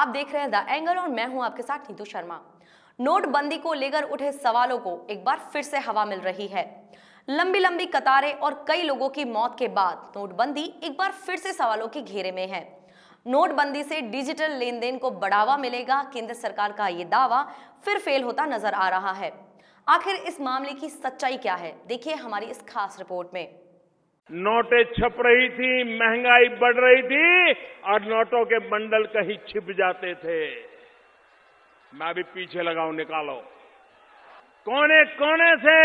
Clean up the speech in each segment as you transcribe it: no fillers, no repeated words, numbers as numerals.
आप देख रहे हैं द एंगल और मैं हूं आपके साथ नीतू शर्मा। नोटबंदी को लेकर उठे सवालों को एक बार फिर से हवा मिल रही है। लंबी लंबी कतारें और कई लोगों की मौत के बाद नोटबंदी एक बार फिर से सवालों के घेरे में है। नोटबंदी से डिजिटल लेन देन को बढ़ावा मिलेगा, केंद्र सरकार का ये दावा फिर फेल होता नजर आ रहा है। आखिर इस मामले की सच्चाई क्या है, देखिए हमारी इस खास रिपोर्ट में। नोटें छप रही थी, महंगाई बढ़ रही थी और नोटों के बंडल कहीं छिप जाते थे। मैं भी पीछे लगाऊं, निकालो कोने कोने से।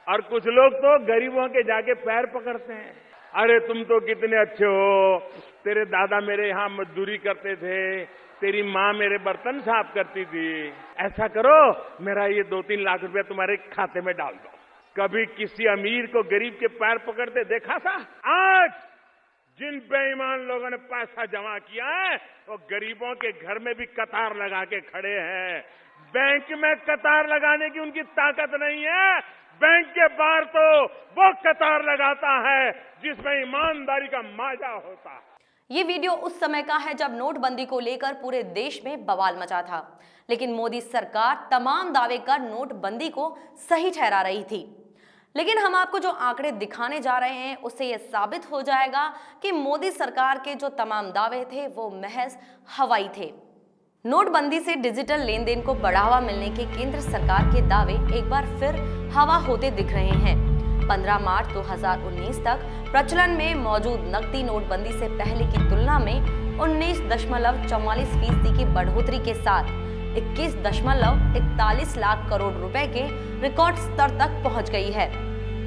और कुछ लोग तो गरीबों के जाके पैर पकड़ते हैं। अरे तुम तो कितने अच्छे हो, तेरे दादा मेरे यहां मजदूरी करते थे, तेरी माँ मेरे बर्तन साफ करती थी, ऐसा करो मेरा ये 2-3 लाख रुपया तुम्हारे खाते में डाल दो। कभी किसी अमीर को गरीब के पैर पकड़ते देखा था? आज जिन बेईमान लोगों ने पैसा जमा किया है वो गरीबों के घर में भी कतार लगा के खड़े हैं। बैंक में कतार लगाने की उनकी ताकत नहीं है, बैंक के बाहर तो वो कतार लगाता है जिसमें ईमानदारी का माजा होता है। ये वीडियो उस समय का है जब नोटबंदी को लेकर पूरे देश में बवाल मचा था, लेकिन मोदी सरकार तमाम दावे कर नोटबंदी को सही ठहरा रही थी। लेकिन हम आपको जो आंकड़े दिखाने जा रहे हैं उससे यह साबित हो जाएगा कि मोदी सरकार के जो तमाम दावे थे वो महज हवाई थे। नोटबंदी से डिजिटल लेन देन को बढ़ावा मिलने के केंद्र सरकार के दावे एक बार फिर हवा होते दिख रहे हैं। 15 मार्च 2019 तक प्रचलन में मौजूद नकदी नोटबंदी से पहले की तुलना में 19.44% की बढ़ोतरी के साथ 21.41 लाख करोड़ रुपए के रिकॉर्ड स्तर तक पहुंच गई है।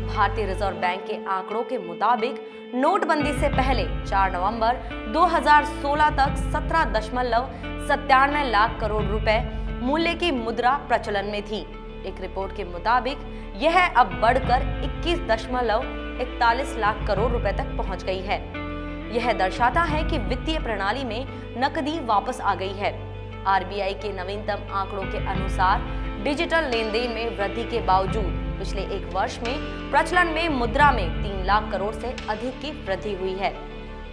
भारतीय रिजर्व बैंक के आंकड़ों के मुताबिक नोटबंदी से पहले 4 नवंबर 2016 तक 17.97 लाख करोड़ रुपए मूल्य की मुद्रा प्रचलन में थी। एक रिपोर्ट के मुताबिक यह अब बढ़कर 21.41 लाख करोड़ रुपए तक पहुंच गई है। यह दर्शाता है कि वित्तीय प्रणाली में नकदी वापस आ गई है। आरबीआई के नवीनतम आंकड़ों के अनुसार डिजिटल लेन देन में वृद्धि के बावजूद पिछले एक वर्ष में प्रचलन में मुद्रा में 3 लाख करोड़ से अधिक की वृद्धि हुई है।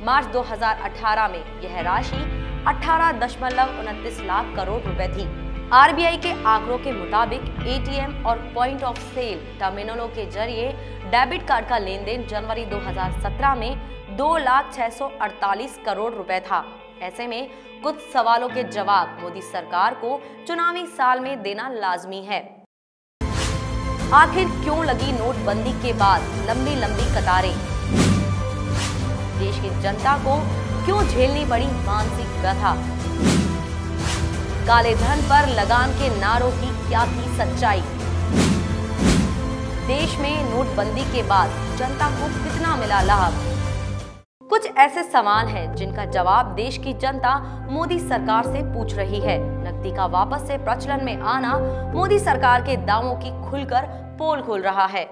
मार्च 2018 में यह राशि 18.29 लाख करोड़ रुपए थी। आरबीआई के आंकड़ों के मुताबिक एटीएम और पॉइंट ऑफ सेल टर्मिनलों के जरिए डेबिट कार्ड का लेन देन जनवरी 2017 में 2,648 करोड़ रुपए था। ऐसे में कुछ सवालों के जवाब मोदी सरकार को चुनावी साल में देना लाजमी है। आखिर क्यों लगी नोटबंदी के बाद लंबी लंबी कतारें? देश की जनता को क्यों झेलनी पड़ी मानसिक व्यथा? काले धन पर लगाम के नारों की क्या थी सच्चाई? देश में नोटबंदी के बाद जनता को कितना मिला लाभ? कुछ ऐसे सवाल हैं जिनका जवाब देश की जनता मोदी सरकार से पूछ रही है। नकदी का वापस से प्रचलन में आना मोदी सरकार के दावों की खुलकर पोल खोल रहा है।